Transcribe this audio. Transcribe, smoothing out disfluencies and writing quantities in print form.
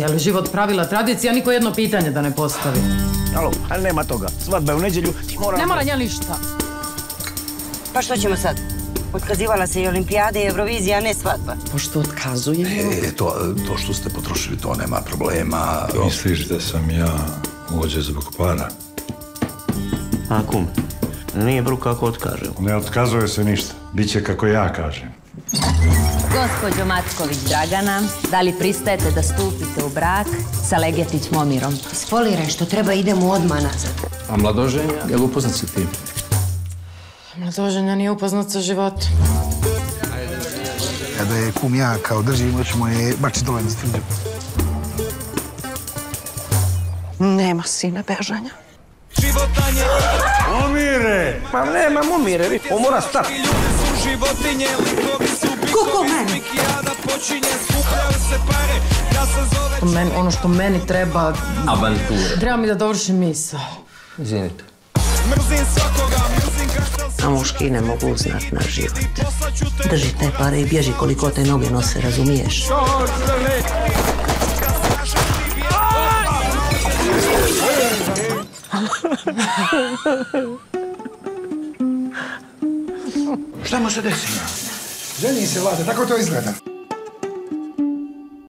cijeli život pravila tradicija, niko jedno pitanje da ne postavi. Alo, ali nema toga. Svadba je u nedjelju, ti moram... Ne mora nja ništa. Pa što ćemo sad? Otkazivala se i Olimpijade i Eurovizija, a ne svadba. Pošto otkazujemo? To što ste potrošili, to nema problema. Misliš da sam ja ovdje zbog para? A kum, nije bruka ako otkažemo. Ne otkazuje se ništa. Biće kako ja kažem. Gospođo Macković Dragana, da li pristajete da stupite u brak sa Legetić Momirom? Spoliraj što treba, idemo odmah nazad. A mladoženja, je li upoznat si ti? Mladoženja nije upoznat sa životom. Kada je kum ja kao držim, hoćemo je bačiti dole na stvrđu. Nema sine bežanja. Momire! Pa nema momire, on mora stati. Kuku meni! Ono što meni treba... Avanture. Treba mi da dovršim misao. Izvinite. A muški ne mogu znat na život. Drži te pare i bježi koliko te noge nose, razumiješ? Šta mu se desi? Ženi se, Vlade, tako to izgleda.